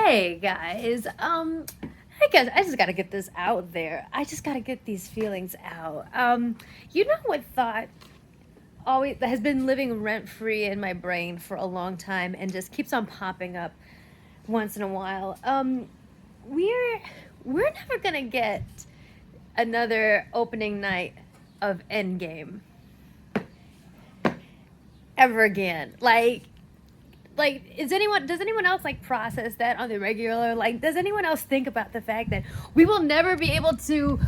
Hey guys, I guess I just gotta get this out there. I just gotta get these feelings out. You know what thought always that has been living rent free in my brain for a long time and just keeps on popping up once in a while. We're we're never gonna get another opening night of Endgame ever again. Like does anyone else like process that on the regular? Like, does anyone else think about the fact that we will never be able to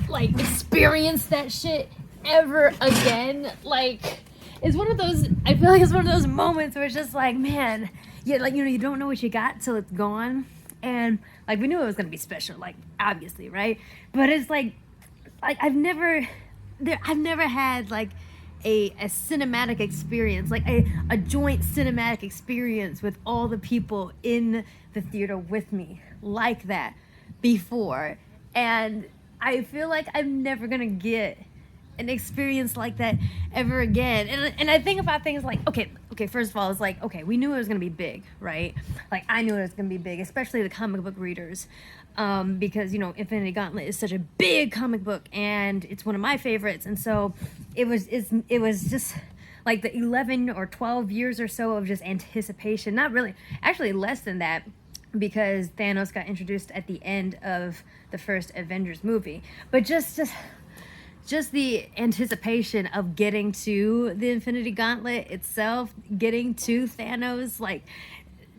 like experience that shit ever again? Like, it's one of those, I feel like it's one of those moments where it's just like, man, yeah, like, you don't know what you got till it's gone. And like, we knew it was gonna be special, like, obviously, right? But it's like I've never had like a cinematic experience, like a joint cinematic experience with all the people in the theater with me like that before. And I feel like I'm never gonna get an experience like that ever again. And I think about things like, okay, first of all, it's like, okay, we knew it was gonna be big, right? Like, I knew it was gonna be big, especially the comic book readers, because Infinity Gauntlet is such a big comic book and it's one of my favorites. And so it was just like the 11 or 12 years or so of just anticipation. Not really, actually less than that, because Thanos got introduced at the end of the first Avengers movie. But just the anticipation of getting to the Infinity Gauntlet itself, getting to Thanos, like,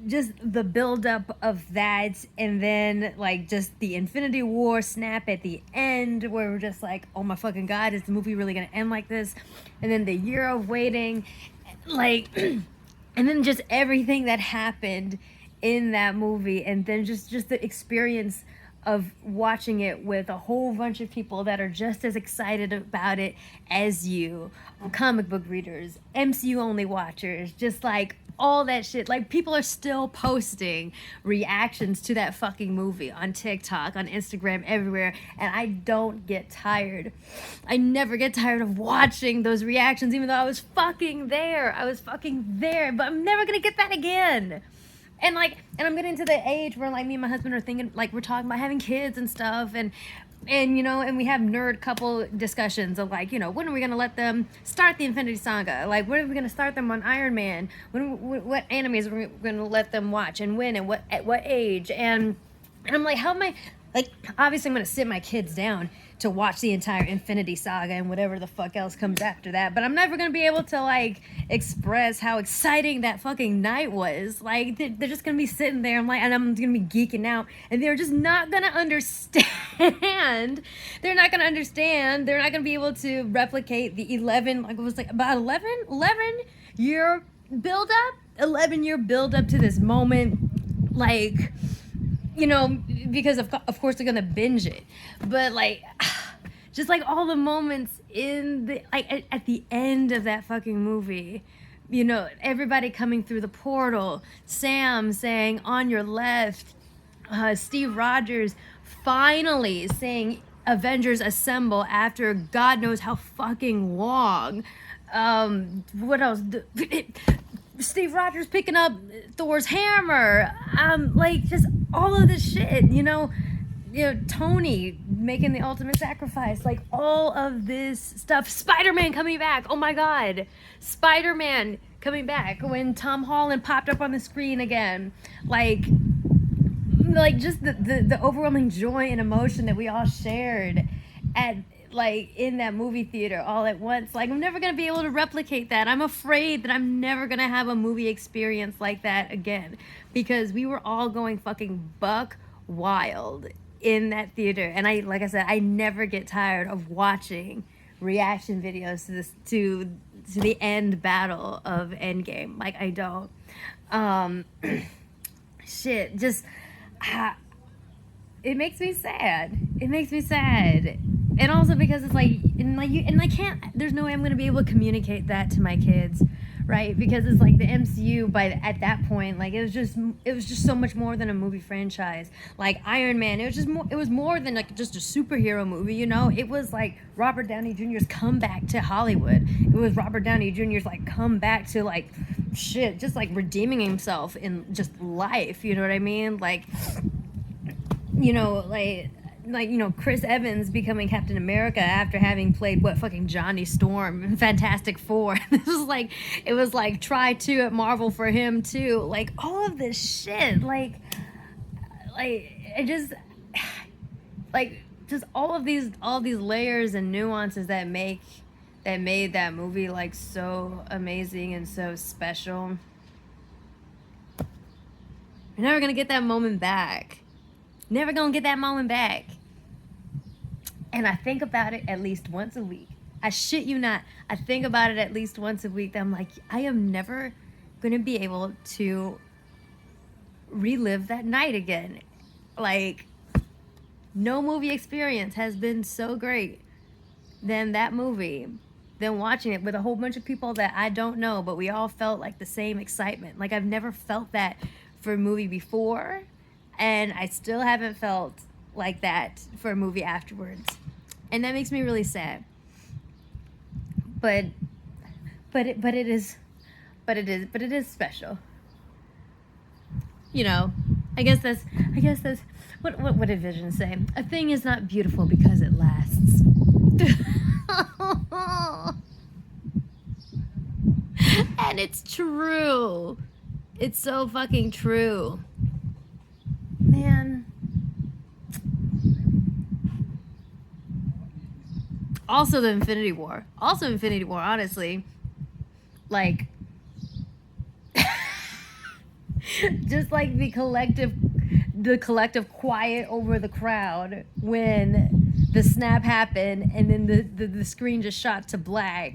just the buildup of that, and then like just the Infinity War snap at the end, where we're just like, oh my fucking god, is the movie really gonna end like this? And then the year of waiting, like, and then just everything that happened in that movie, and then just the experience of watching it with a whole bunch of people that are just as excited about it as you, comic book readers, MCU only watchers, just like all that shit. Like, people are still posting reactions to that fucking movie on TikTok, on Instagram, everywhere, and I don't get tired. I never get tired of watching those reactions, even though I was fucking there, but I'm never gonna get that again. And I'm getting to the age where like me and my husband are thinking, like, we're talking about having kids and stuff, and and we have nerd couple discussions of like, when are we gonna let them start the Infinity Saga? Like, when are we gonna start them on Iron Man? What animes are we gonna let them watch, and when, and at what age? And I'm like, how am I, like, obviously I'm gonna sit my kids down to watch the entire Infinity Saga and whatever the fuck else comes after that, but I'm never gonna be able to like express how exciting that fucking night was. Like, they're just gonna be sitting there, and I'm gonna be geeking out, and they're just not gonna understand. They're not gonna be able to replicate the 11, like, it was like about 11 year build up 11-year build up to this moment, like, because of course they're gonna binge it, but like, just like all the moments in the, like, at the end of that fucking movie, everybody coming through the portal, Sam saying on your left, Steve Rogers finally saying Avengers Assemble after God knows how fucking long. What else? Steve Rogers picking up Thor's hammer, like, just all of this shit, Tony making the ultimate sacrifice, like, all of this stuff. Spider-Man coming back, oh my god, Spider-Man coming back when Tom Holland popped up on the screen again, like just the overwhelming joy and emotion that we all shared at, like, in that movie theater all at once. Like, I'm never gonna be able to replicate that. I'm afraid that I'm never gonna have a movie experience like that again, because we were all going fucking buck wild in that theater. And like I said, I never get tired of watching reaction videos to the end battle of Endgame. Like, I don't. Shit, just it makes me sad. And also because it's like, and I can't, there's no way I'm gonna be able to communicate that to my kids, right? Because it's like the MCU at that point, like, it was just so much more than a movie franchise. Like Iron Man, it was more than like just a superhero movie, It was like Robert Downey Jr.'s comeback to Hollywood. It was Robert Downey Jr.'s like comeback to like shit, just like redeeming himself in just life, you know what I mean? Like, you know, you know, Chris Evans becoming Captain America after having played what, fucking Johnny Storm in Fantastic Four. This was like, it was like try two at Marvel for him too. Like all of this shit, like it just like just all these layers and nuances that made that movie like so amazing and so special. You're never gonna get that moment back. Never gonna get that moment back. And I think about it at least once a week. I shit you not. I think about it at least once a week. That I'm like, I am never gonna be able to relive that night again. Like, no movie experience has been so great than that movie, than watching it with a whole bunch of people that I don't know, but we all felt like the same excitement. Like, I've never felt that for a movie before, and I still haven't felt like that for a movie afterwards. And that makes me really sad. But it is special. You know, I guess that's what did Vision say? A thing is not beautiful because it lasts. And it's true. It's so fucking true. Man. Also the Infinity War, honestly. Like, just like the collective quiet over the crowd when the snap happened, and then the screen just shot to black,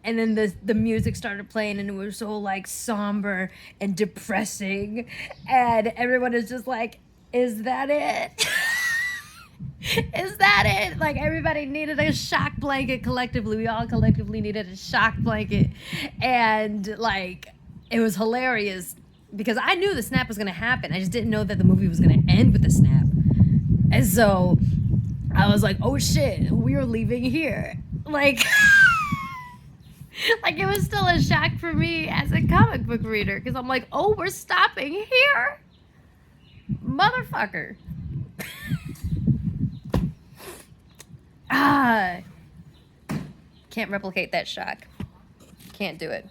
and then the music started playing, and it was so like somber and depressing, and everyone is just like, is that it? Is that it? Like, everybody needed a shock blanket collectively. We all collectively needed a shock blanket. And like, it was hilarious because I knew the snap was gonna happen. I just didn't know that the movie was gonna end with the snap. And so I was like, oh shit, we're leaving here. Like, like, it was still a shock for me as a comic book reader, because I'm like, oh, we're stopping here? Motherfucker. Can't replicate that shock. Can't do it.